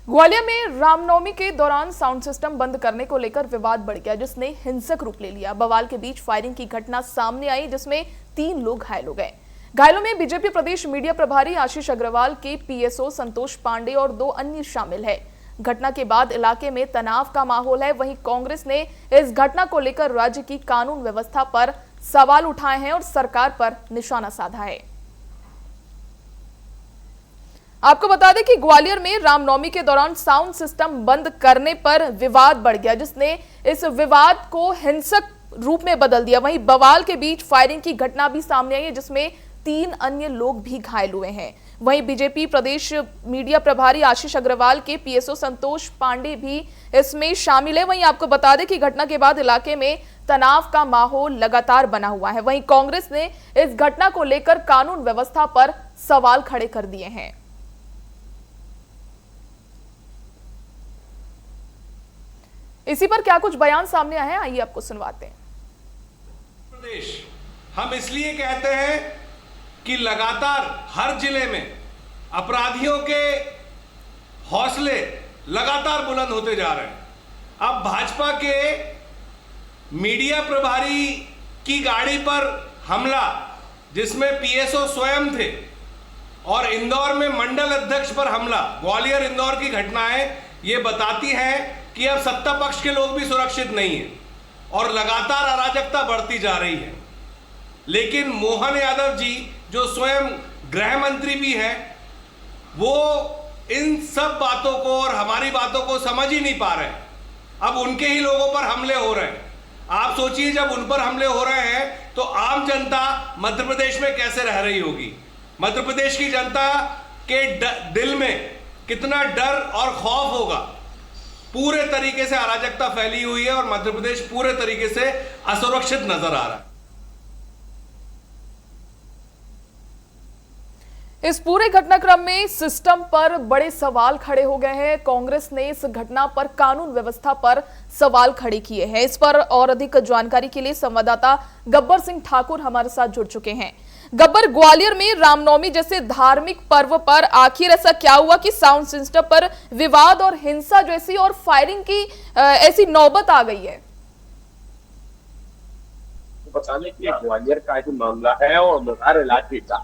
ग्वालियर में रामनवमी के दौरान साउंड सिस्टम बंद करने को लेकर विवाद बढ़ गया, जिसने हिंसक रूप ले लिया। बवाल के बीच फायरिंग की घटना सामने आई, जिसमें 3 लोग घायल हो गए। घायलों में बीजेपी प्रदेश मीडिया प्रभारी आशीष अग्रवाल के पीएसओ संतोष पांडे और 2 अन्य शामिल है। घटना के बाद इलाके में तनाव का माहौल है। वहीं कांग्रेस ने इस घटना को लेकर राज्य की कानून व्यवस्था पर सवाल उठाए हैं और सरकार पर निशाना साधा है। आपको बता दें कि ग्वालियर में रामनवमी के दौरान साउंड सिस्टम बंद करने पर विवाद बढ़ गया, जिसने इस विवाद को हिंसक रूप में बदल दिया। वहीं बवाल के बीच फायरिंग की घटना भी सामने आई है, जिसमें 3 अन्य लोग भी घायल हुए हैं। वहीं बीजेपी प्रदेश मीडिया प्रभारी आशीष अग्रवाल के पीएसओ संतोष पांडे भी इसमें शामिल है। वहीं आपको बता दें कि घटना के बाद इलाके में तनाव का माहौल लगातार बना हुआ है। वहीं कांग्रेस ने इस घटना को लेकर कानून व्यवस्था पर सवाल खड़े कर दिए हैं। इसी पर क्या कुछ बयान सामने आए हैं, आइए आपको सुनवाते हैं। प्रदेश हम इसलिए कहते हैं कि लगातार हर जिले में अपराधियों के हौसले लगातार बुलंद होते जा रहे हैं। अब भाजपा के मीडिया प्रभारी की गाड़ी पर हमला, जिसमें पीएसओ स्वयं थे, और इंदौर में मंडल अध्यक्ष पर हमला, ग्वालियर इंदौर की घटनाएं ये बताती हैं कि अब सत्ता पक्ष के लोग भी सुरक्षित नहीं है और लगातार अराजकता बढ़ती जा रही है। लेकिन मोहन यादव जी, जो स्वयं गृह मंत्री भी हैं, वो इन सब बातों को और हमारी बातों को समझ ही नहीं पा रहे हैं। अब उनके ही लोगों पर हमले हो रहे हैं। आप सोचिए, जब उन पर हमले हो रहे हैं तो आम जनता मध्य प्रदेश में कैसे रह रही होगी। मध्य प्रदेश की जनता के दिल में कितना डर और खौफ होगा। पूरे तरीके से अराजकता फैली हुई है और मध्य प्रदेश पूरे तरीके से असुरक्षित नजर आ रहा है। इस पूरे घटनाक्रम में सिस्टम पर बड़े सवाल खड़े हो गए हैं। कांग्रेस ने इस घटना पर कानून व्यवस्था पर सवाल खड़े किए हैं। इस पर और अधिक जानकारी के लिए संवाददाता गब्बर सिंह ठाकुर हमारे साथ जुड़ चुके हैं। गब्बर, ग्वालियर में रामनवमी जैसे धार्मिक पर्व पर आखिर ऐसा क्या हुआ कि साउंड सिस्टम पर विवाद और हिंसा जैसी और फायरिंग की ऐसी नौबत आ गई है? बताने की ग्वालियर का ही मामला है और मजार इलाके का।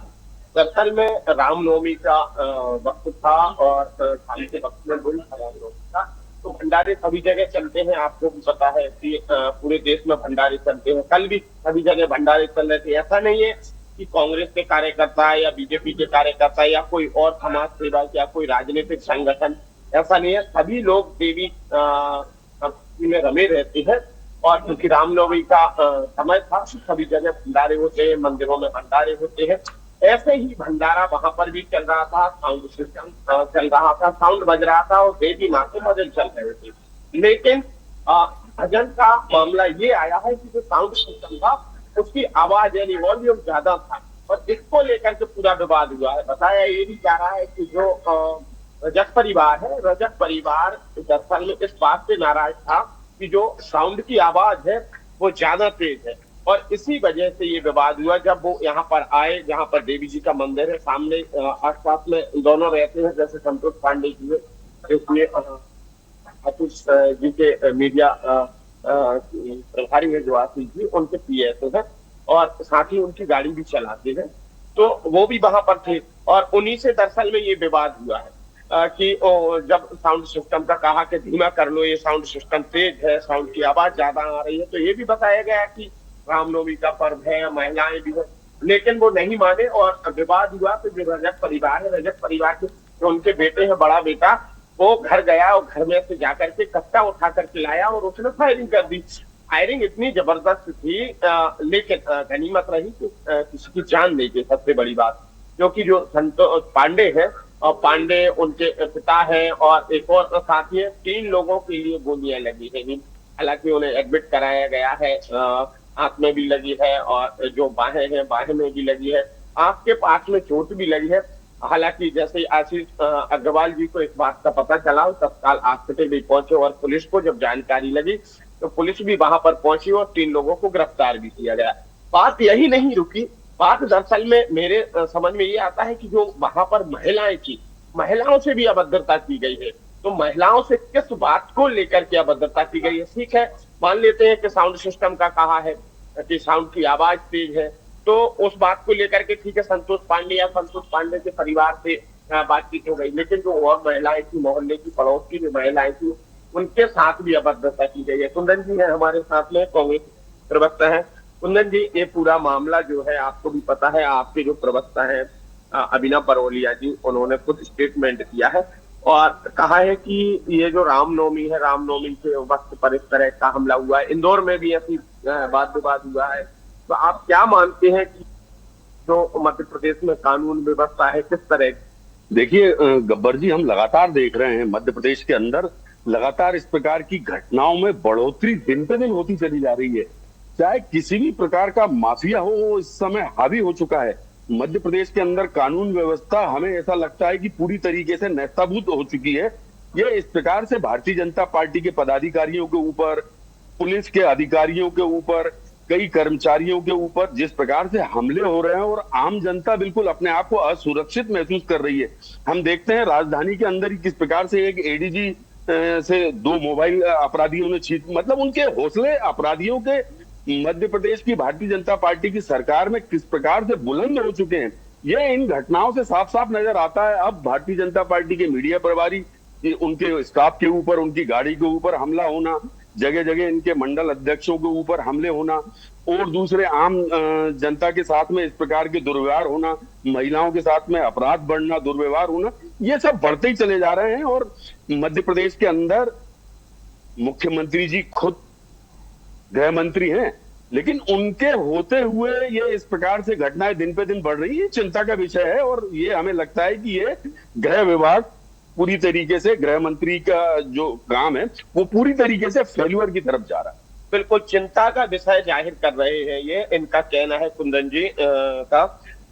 दरअसल में रामनवमी का वक्त था और शाम के वक्त में वही रामनवमी था, तो भंडारे सभी जगह चलते हैं। आपको भी पता है कि पूरे देश में भंडारे चलते हैं। कल भी सभी जगह भंडारे चल रहे थे। ऐसा नहीं है कि कांग्रेस के कार्यकर्ता या बीजेपी के कार्यकर्ता या कोई और समाज सेवक या कोई राजनीतिक संगठन, ऐसा नहीं है। सभी लोग देवी भक्ति में रमे रहते हैं और क्योंकि रामनवमी का समय था, सभी जगह भंडारे होते हैं, मंदिरों में भंडारे होते हैं। ऐसे ही भंडारा वहां पर भी चल रहा था। साउंड सिस्टम चल रहा था, साउंड बज रहा था और देवी माँ के भजन चल रहे थे। लेकिन भजन का मामला ये आया है कि जो साउंड सिस्टम था उसकी आवाज यानी वॉल्यूम ज्यादा था और इसको लेकर के पूरा विवाद हुआ है। बताया ये भी जा रहा है कि जो रजक परिवार है, रजक परिवार दरअसल में इस बात से नाराज था कि जो साउंड की आवाज है वो ज्यादा तेज है और इसी वजह से ये विवाद हुआ। जब वो यहाँ पर आए, जहाँ पर देवी जी का मंदिर है, सामने आसपास में दोनों रहते हैं, जैसे संतोष पांडे जी है, इसमें आशीष जी के मीडिया प्रभारी है जो आशीष जी, उनके पीएसओ है और साथ ही उनकी गाड़ी भी चलाते हैं, तो वो भी वहां पर थे और उन्हीं से दरअसल में ये विवाद हुआ है कि जब साउंड सिस्टम का कहा कि धीमा कर लो, ये साउंड सिस्टम तेज है, साउंड की आवाज ज्यादा आ रही है। तो ये भी बताया गया कि रामनवमी का पर्व है, महिलाएं भी है, लेकिन वो नहीं माने और विवाद हुआ। तो जो रजक परिवार है, रजक परिवार के जो उनके बेटे हैं, बड़ा बेटा, वो घर गया और घर में से जाकर के कट्टा उठा करके लाया और उसने फायरिंग कर दी। फायरिंग इतनी जबरदस्त थी, लेकिन गनीमत रही कि किसी की जान नहीं गई। सबसे बड़ी बात क्योंकि जो संतोष पांडे है और पांडे उनके पिता है और एक और साथी है, 3 लोगों के लिए गोलियां लगी है। हालांकि उन्हें एडमिट कराया गया है, हाथ में भी लगी है और जो बाहें हैं, बाहें में भी लगी है, आंख के पास में चोट भी लगी है। हालांकि जैसे आशीष अग्रवाल जी को इस बात का पता चला, तत्काल हॉस्पिटल भी पहुंचे और पुलिस को जब जानकारी लगी तो पुलिस भी वहां पर पहुंची और 3 लोगों को गिरफ्तार भी किया गया। बात यही नहीं रुकी, बात दरअसल में मेरे समझ में ये आता है कि जो वहां पर महिलाएं थी, महिलाओं से भी अभद्रता की गई है। तो महिलाओं से किस बात को लेकर के अभद्रता की गई है? ठीक है, मान लेते हैं कि साउंड सिस्टम का कहा है कि साउंड की आवाज तेज है, तो उस बात को लेकर के ठीक है, संतोष पांडे या संतोष पांडे के परिवार से बातचीत हो गई, लेकिन जो और महिलाएं थी, मोहल्ले की पड़ोस की जो महिलाएं थी, उनके साथ भी अभद्रता की गई है। कुंदन जी है हमारे साथ में, कांग्रेस प्रवक्ता है। कुंदन जी, ये पूरा मामला जो है आपको भी पता है, आपके जो प्रवक्ता है अभिनव बरोलिया जी, उन्होंने खुद स्टेटमेंट दिया है और कहा है कि ये जो रामनवमी है, रामनवमी के वक्त पर इस तरह का हमला हुआ है, इंदौर में भी ऐसी वाद विवाद हुआ है। तो आप क्या मानते हैं कि जो मध्य प्रदेश में कानून व्यवस्था है किस तरह? देखिए गब्बर जी, हम लगातार देख रहे हैं मध्य प्रदेश के अंदर लगातार इस प्रकार की घटनाओं में बढ़ोतरी दिन पे दिन होती चली जा रही है। चाहे किसी भी प्रकार का माफिया हो, वो इस समय हावी हो चुका है। मध्य प्रदेश के अंदर कानून व्यवस्था हमें ऐसा लगता है कि पूरी तरीके से नेस्तनाबूद हो चुकी है। ये इस प्रकार से भारतीय जनता पार्टी के पदाधिकारियों के ऊपर, पुलिस के अधिकारियों के ऊपर, कई कर्मचारियों के ऊपर जिस प्रकार से हमले हो रहे हैं और आम जनता बिल्कुल अपने आप को असुरक्षित महसूस कर रही है। हम देखते हैं राजधानी के अंदर ही किस प्रकार से एक एडीजी से 2 मोबाइल अपराधियों ने मतलब उनके हौसले अपराधियों के मध्य प्रदेश की भारतीय जनता पार्टी की सरकार में किस प्रकार से बुलंद हो चुके हैं, ये इन घटनाओं से साफ साफ नजर आता है। अब भारतीय जनता पार्टी के मीडिया प्रभारी, उनके स्टाफ के ऊपर, उनकी गाड़ी के ऊपर हमला होना, जगह जगह इनके मंडल अध्यक्षों के ऊपर हमले होना और दूसरे आम जनता के साथ में इस प्रकार के दुर्व्यवहार होना, महिलाओं के साथ में अपराध बढ़ना, दुर्व्यवहार होना, ये सब बढ़ते ही चले जा रहे हैं। और मध्य प्रदेश के अंदर मुख्यमंत्री जी खुद गृह मंत्री हैं, लेकिन उनके होते हुए ये इस प्रकार से घटनाएं दिन पे दिन बढ़ रही है, चिंता का विषय है। और ये हमें लगता है कि ये गृह विभाग पूरी तरीके से, गृह मंत्री का जो काम है वो पूरी तरीके से फेल्यूर की तरफ जा रहा है। बिल्कुल चिंता का विषय जाहिर कर रहे हैं, ये इनका कहना है कुंदन जी का।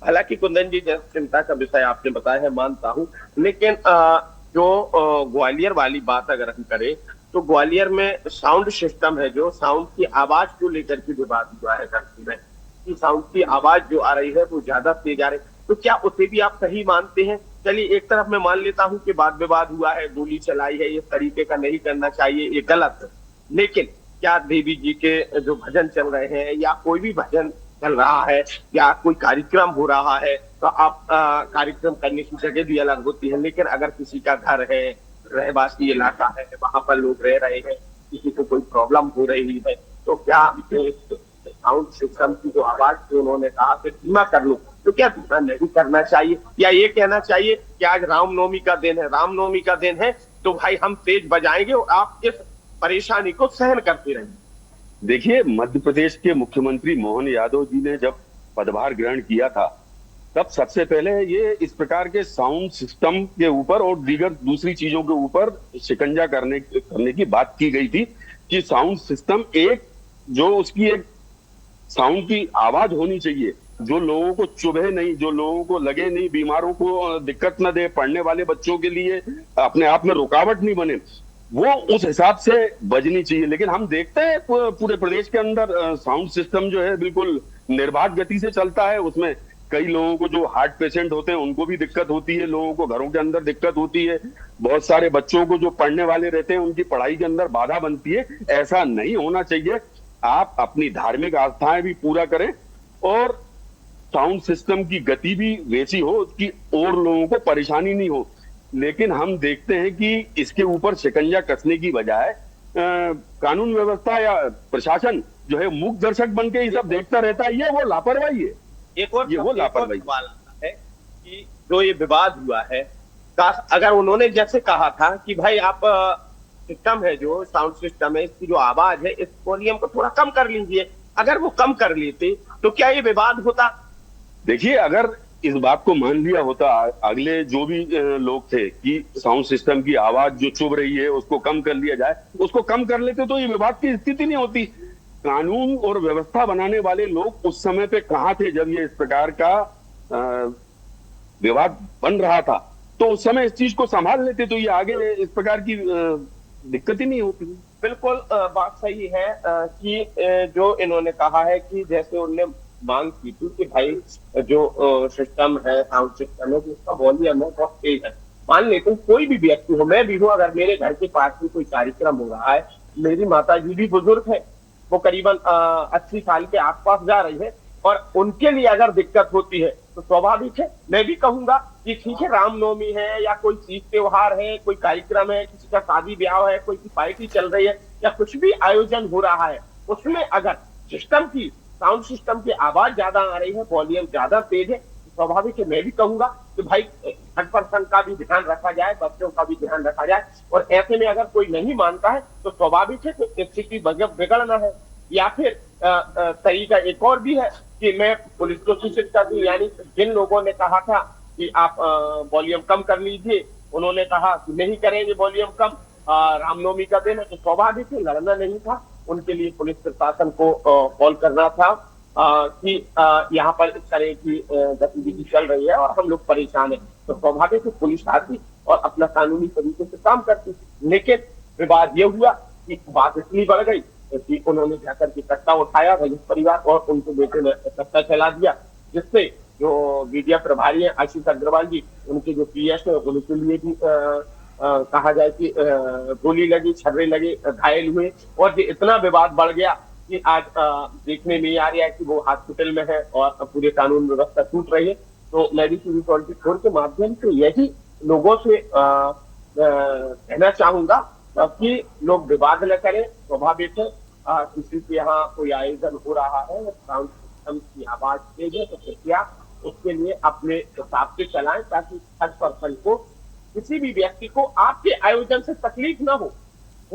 हालांकि कुंदन जी, चिंता का विषय आपने बताया है, मानता हूं, लेकिन जो ग्वालियर वाली बात अगर हम करें तो ग्वालियर में साउंड सिस्टम है, जो साउंड की आवाज को लेकर के विवाद हुआ है धरती में, कि साउंड की आवाज जो आ रही है वो ज्यादा तेज आ रही है, तो क्या उसे भी आप सही मानते हैं? चलिए, एक तरफ मैं मान लेता हूं कि वाद विवाद हुआ है, गोली चलाई है, इस तरीके का नहीं करना चाहिए, ये गलत है, लेकिन क्या देवी जी के जो भजन चल रहे हैं या कोई भी भजन चल रहा है या कोई कार्यक्रम हो रहा है, तो आप कार्यक्रम करने की जगह भी अलग होती है, लेकिन अगर किसी का घर है, रहवासी इलाका है, वहां पर लोग रह रहे हैं, किसी को कोई प्रॉब्लम हो रही है, तो क्या साउंड सिस्टम की जो आवाज जो उन्होंने कहा कि धीमा कर लो, तो क्या धीमा नहीं करना चाहिए? या ये कहना चाहिए कि आज रामनवमी का दिन है, रामनवमी का दिन है तो भाई हम तेज बजाएंगे और आप इस परेशानी को सहन करते रहेंगे? देखिए, मध्य प्रदेश के मुख्यमंत्री मोहन यादव जी ने जब पदभार ग्रहण किया था, तब सबसे पहले ये इस प्रकार के साउंड सिस्टम के ऊपर और दीगर दूसरी चीजों के ऊपर शिकंजा करने की बात की गई थी कि साउंड सिस्टम जो उसकी एक साउंड की आवाज होनी चाहिए, जो लोगों को चुभे नहीं, जो लोगों को लगे नहीं, बीमारों को दिक्कत न दे, पढ़ने वाले बच्चों के लिए अपने आप में रुकावट नहीं बने, वो उस हिसाब से बजनी चाहिए। लेकिन हम देखते हैं पूरे प्रदेश के अंदर साउंड सिस्टम जो है बिल्कुल निर्बाध गति से चलता है। उसमें कई लोगों को जो हार्ट पेशेंट होते हैं उनको भी दिक्कत होती है, लोगों को घरों के अंदर दिक्कत होती है, बहुत सारे बच्चों को जो पढ़ने वाले रहते हैं उनकी पढ़ाई के अंदर बाधा बनती है। ऐसा नहीं होना चाहिए। आप अपनी धार्मिक आस्थाएं भी पूरा करें और साउंड सिस्टम की गति भी वैसी हो कि और लोगों को परेशानी नहीं हो। लेकिन हम देखते हैं कि इसके ऊपर शिकंजा कसने की बजाय कानून व्यवस्था या प्रशासन जो है मूक दर्शक बन के ये सब देखता रहता है, ये वो लापरवाही है। एक और लापरवाही सवाल आता है कि जो ये विवाद हुआ है, अगर उन्होंने जैसे कहा था कि भाई आप सिस्टम है, जो साउंड सिस्टम है, इसकी जो आवाज है, इस वॉल्यूम को थोड़ा कम कर लीजिए, अगर वो कम कर लेते तो क्या ये विवाद होता? देखिए, अगर इस बात को मान लिया होता अगले जो भी लोग थे कि साउंड सिस्टम की आवाज जो चुभ रही है उसको कम कर लिया जाए, उसको कम कर लेते तो ये विवाद की स्थिति नहीं होती। कानून और व्यवस्था बनाने वाले लोग उस समय पे कहां थे जब ये इस प्रकार का विवाद बन रहा था तो उस समय इस चीज को संभाल लेते तो ये आगे इस प्रकार की दिक्कत ही नहीं होती। बिल्कुल बात सही है कि जो इन्होंने कहा है कि जैसे उनने मांग की थी कि भाई जो सिस्टम है, साउंड सिस्टम है, उसका वॉल्यूम है बहुत तेज है। मान लेते हैं कोई भी व्यक्ति हो, मैं भी हूँ, अगर मेरे घर के पास में कोई कार्यक्रम हो रहा है, मेरी माता जी भी बुजुर्ग है, वो करीबन 80 साल के आसपास जा रही है, और उनके लिए अगर दिक्कत होती है तो स्वाभाविक है मैं भी कहूंगा कि ठीक है, रामनवमी है या कोई तीज त्योहार है, कोई कार्यक्रम है, किसी का शादी ब्याह है, कोई की पार्टी चल रही है या कुछ भी आयोजन हो रहा है, उसमें अगर सिस्टम की, साउंड सिस्टम की आवाज ज्यादा आ रही है, वॉल्यूम ज्यादा तेज है, तो स्वाभाविक है मैं भी कहूंगा कि भाई थर्ड पर्सन का भी ध्यान रखा जाए, बच्चों का भी ध्यान रखा जाए। और ऐसे में अगर कोई नहीं मानता है तो स्वाभाविक है कि स्थिति बिगड़ना है। या फिर तरीका एक और भी है कि मैं पुलिस को सूचित कर दूं, यानी जिन लोगों ने कहा था कि आप वॉल्यूम कम कर लीजिए, उन्होंने कहा कि नहीं करेंगे वॉल्यूम कम, रामनवमी का दिन है, तो स्वाभाविक है लड़ना नहीं था, उनके लिए पुलिस प्रशासन को कॉल करना था कि यहाँ पर इस तरह की गतिविधि चल रही है और हम लोग परेशान हैं, तो स्वाभाविक है पुलिस आती और अपना कानूनी तरीके से काम करती। लेकिन विवाद ये हुआ कि बात इतनी बढ़ गई कि उन्होंने जाकर के कट्टा उठाया रजत परिवार और उनके बेटे ने कट्टा चला दिया, जिससे जो मीडिया प्रभारी है आशीष अग्रवाल जी, उनके जो पीएस है उनके लिए भी कहा जाए कि गोली लगी, छर्रे लगे, घायल हुए, और ये इतना विवाद बढ़ गया कि आज देखने में आ रहा है कि वो हॉस्पिटल में है और पूरे कानून व्यवस्था टूट रही है। तो मैं भी टीवी 24 के माध्यम से यही लोगों से कहना चाहूंगा कि लोग विवाद न करें। स्वाभाविक है किसी के यहाँ कोई आयोजन हो रहा है, साउंड सिस्टम की आवाज तेज है, तो कृपया उसके लिए अपने हिसाब से चलाएं ताकि थर्ड पर्सन को, किसी भी व्यक्ति को आपके आयोजन से तकलीफ ना हो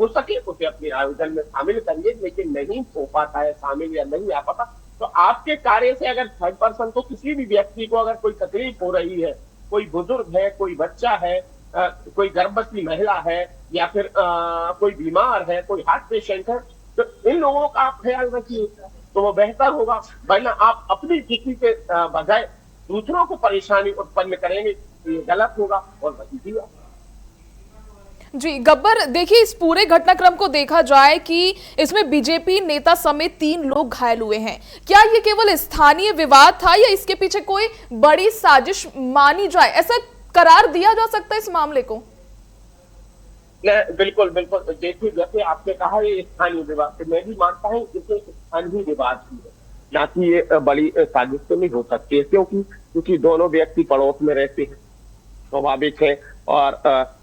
सके उसे अपने आयोजन में शामिल करिए। लेकिन नहीं हो पाता है शामिल या नहीं आ पाता, तो आपके कार्य से अगर थर्ड पर्सन को, किसी भी व्यक्ति को अगर कोई तकलीफ हो रही है, कोई बुजुर्ग है, कोई बच्चा है, कोई गर्भवती महिला है, या फिर कोई बीमार है, कोई हार्ट पेशेंट है, तो इन लोगों का आप ख्याल रखिए तो वो बेहतर होगा। वरना आप अपनी किसी के बजाय दूसरों को परेशानी उत्पन्न करेंगे, ये गलत होगा और वही जी। गब्बर, देखिए इस पूरे घटनाक्रम को देखा जाए कि इसमें बीजेपी नेता समेत 3 लोग घायल हुए हैं। क्या ये केवल स्थानीय विवाद था या इसके पीछे कोई बड़ी साजिश मानी जाए, ऐसा करार दिया जा सकता है इस मामले को? बिल्कुल बिल्कुल, देखिए जैसे आपने कहा ये स्थानीय विवाद, तो मैं भी मानता हूँ इसे स्थानीय विवाद ही है, ना कि ये बड़ी साजिश तो नहीं हो सकती है, क्योंकि दोनों व्यक्ति पड़ोस में रहते हैं, स्वाभाविक है। और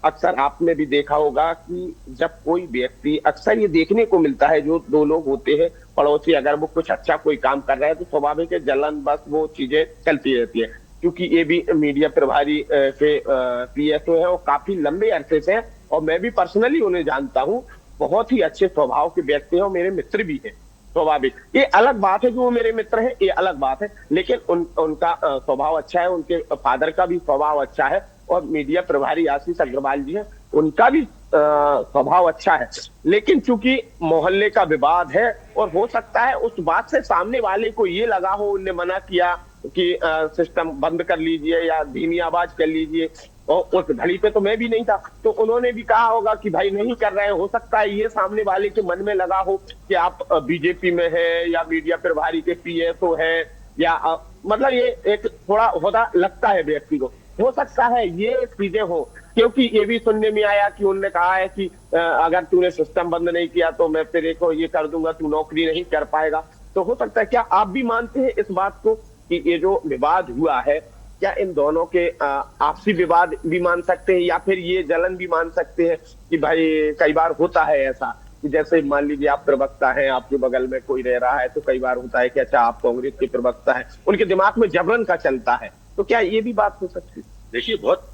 अक्सर आपने भी देखा होगा कि जब कोई व्यक्ति, अक्सर ये देखने को मिलता है, जो 2 लोग होते हैं पड़ोसी, अगर वो कुछ अच्छा कोई काम कर रहा है तो स्वाभाविक है जलन बस वो चीजें चलती रहती है। क्योंकि ये भी मीडिया प्रभारी के पीएसओ है और काफी लंबे अरसे से हैं, और मैं भी पर्सनली उन्हें जानता हूँ, बहुत ही अच्छे स्वभाव के व्यक्ति हैं और मेरे मित्र भी हैं। स्वाभाविक, ये अलग बात है कि वो मेरे मित्र हैं, ये अलग बात है, लेकिन उनका स्वभाव अच्छा है, उनके फादर का भी स्वभाव अच्छा है, और मीडिया प्रभारी आशीष अग्रवाल जी हैं, उनका भी स्वभाव अच्छा है। लेकिन चूंकि मोहल्ले का विवाद है, और हो सकता है उस बात से सामने वाले को ये लगा हो, उनने मना किया कि सिस्टम बंद कर लीजिए या धीमी आवाज कर लीजिए, और उस घड़ी पे तो मैं भी नहीं था, तो उन्होंने भी कहा होगा कि भाई नहीं कर रहे हैं। हो सकता है ये सामने वाले के मन में लगा हो कि आप बीजेपी में है या मीडिया प्रभारी के पीएसओ है, या मतलब ये एक थोड़ा होता लगता है व्यक्ति को, हो सकता है ये चीजें हो। क्योंकि ये भी सुनने में आया कि उन्होंने कहा है कि अगर तूने सिस्टम बंद नहीं किया तो मैं तेरे को ये कर दूंगा, तू नौकरी नहीं कर पाएगा। तो हो सकता है, क्या आप भी मानते हैं इस बात को कि ये जो विवाद हुआ है, क्या इन दोनों के आपसी विवाद भी मान सकते हैं, या फिर ये जलन भी मान सकते हैं कि भाई कई बार होता है ऐसा कि जैसे मान लीजिए आप प्रवक्ता हैं, आपके बगल में कोई रह रहा है, तो कई बार होता है कि अच्छा आप कांग्रेस के प्रवक्ता है, उनके दिमाग में जबरन का चलता है, तो क्या ये भी बात हो सकती है? देखिए, बहुत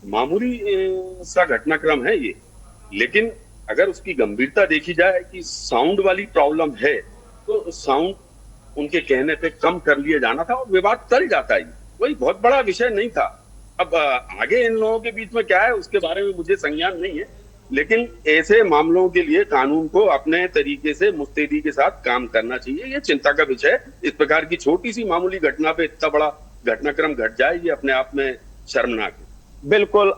मामूली सा घटनाक्रम है ये, लेकिन अगर उसकी गंभीरता देखी जाए कि साउंड वाली प्रॉब्लम है, तो साउंड उनके कहने पे कम कर लिया जाना था और विवाद टल जाता है, वही बहुत बड़ा विषय नहीं था। अब आगे इन लोगों के बीच में क्या है उसके बारे में मुझे संज्ञान नहीं है, लेकिन ऐसे मामलों के लिए कानून को अपने तरीके से मुस्तैदी के साथ काम करना चाहिए, ये चिंता का विषय है। इस प्रकार की छोटी सी मामूली घटना पे इतना बड़ा घटनाक्रम घट जाए, ये अपने आप में शर्मनाक है। बिल्कुल,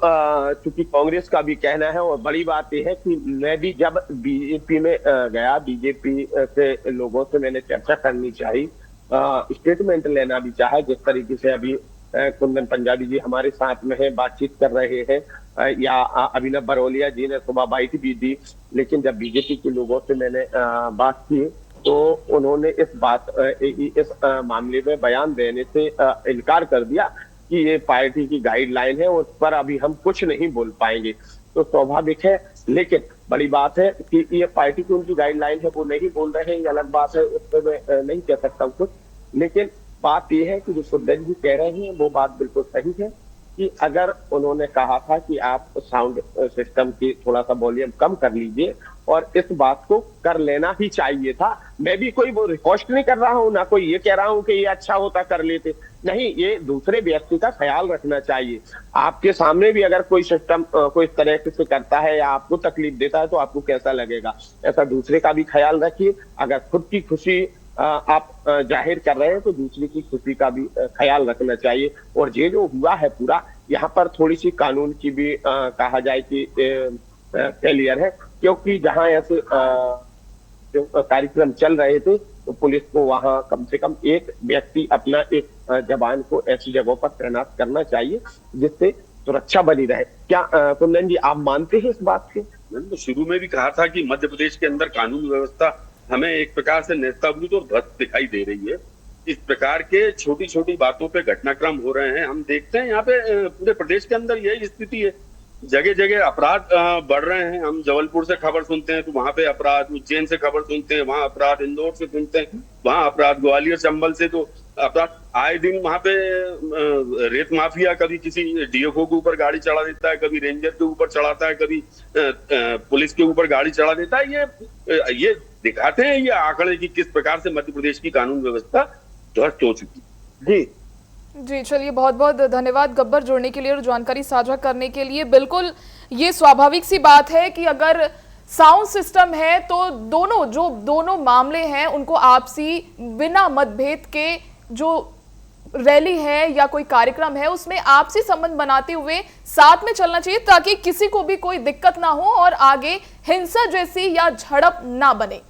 चूंकि कांग्रेस का भी कहना है, और बड़ी बात यह है कि मैं भी जब बीजेपी में गया, बीजेपी के लोगों से मैंने चर्चा करनी चाहिए, स्टेटमेंट लेना भी चाहा, जिस तरीके से अभी कुंदन पंजाबी जी हमारे साथ में है, बातचीत कर रहे हैं, या अभिनव बरोलिया जी ने सुबह बाइट भी दी, लेकिन जब बीजेपी के लोगों से मैंने बात की तो उन्होंने इस मामले में बयान देने से इनकार कर दिया कि ये पार्टी की गाइडलाइन है, उस पर अभी हम कुछ नहीं बोल पाएंगे। तो स्वाभाविक है, लेकिन बड़ी बात है कि ये पार्टी की उनकी गाइडलाइन है, वो नहीं बोल रहे हैं, ये अलग बात है, उस पर मैं नहीं कह सकता हूँ कुछ। लेकिन बात ये है कि जो सुरदेव जी कह रहे हैं वो बात बिल्कुल सही है कि अगर उन्होंने कहा था कि आप साउंड सिस्टम की थोड़ा सा वॉल्यूम कम कर लीजिए, और इस बात को कर लेना ही चाहिए था। मैं भी कोई वो रिक्वेस्ट नहीं कर रहा हूँ, ना कोई ये कह रहा हूँ कि ये अच्छा होता कर लेते, नहीं, ये दूसरे व्यक्ति का ख्याल रखना चाहिए। आपके सामने भी अगर कोई सिस्टम कोई तरह से करता है या आपको तकलीफ देता है तो आपको कैसा लगेगा, ऐसा दूसरे का भी ख्याल रखिए। अगर खुद की खुशी आप जाहिर कर रहे हैं तो दूसरे की खुशी का भी ख्याल रखना चाहिए। और ये जो हुआ है पूरा, यहाँ पर थोड़ी सी कानून की भी कहा जाए कि फेलियर है, क्योंकि जहां ऐसे जो कार्यक्रम चल रहे थे तो पुलिस को वहां कम से कम एक व्यक्ति अपना एक जवान को ऐसी जगहों पर तैनात करना चाहिए जिससे सुरक्षा बनी रहे। क्या कुंदन जी आप मानते हैं इस बात के? मैंने तो शुरू में भी कहा था कि मध्य प्रदेश के अंदर कानून व्यवस्था हमें एक प्रकार से नेस्तनाबूद और ध्वस्त दिखाई दे रही है। इस प्रकार के छोटी छोटी बातों पे घटनाक्रम हो रहे हैं, हम देखते हैं यहाँ पे पूरे प्रदेश के अंदर यही स्थिति है। जगह जगह अपराध बढ़ रहे हैं। हम जबलपुर से खबर सुनते हैं तो वहां पे अपराध, उज्जैन से खबर सुनते हैं वहां अपराध, इंदौर से सुनते हैं वहां अपराध, ग्वालियर चंबल से तो अपराध। आए दिन वहां पे रेत माफिया कभी किसी डीएफओ के ऊपर गाड़ी चढ़ा देता है, कभी रेंजर के ऊपर चढ़ाता है, कभी पुलिस के ऊपर गाड़ी चढ़ा देता है। ये दिखाते हैं ये आंकड़े की किस प्रकार से मध्य प्रदेश की कानून व्यवस्था ध्वस्त हो चुकी जी। जी चलिए, बहुत बहुत धन्यवाद गब्बर जुड़ने के लिए और जानकारी साझा करने के लिए। बिल्कुल ये स्वाभाविक सी बात है कि अगर साउंड सिस्टम है तो दोनों मामले हैं उनको आपसी बिना मतभेद के जो रैली है या कोई कार्यक्रम है उसमें आपसी संबंध बनाते हुए साथ में चलना चाहिए ताकि किसी को भी कोई दिक्कत ना हो और आगे हिंसा जैसी या झड़प ना बने।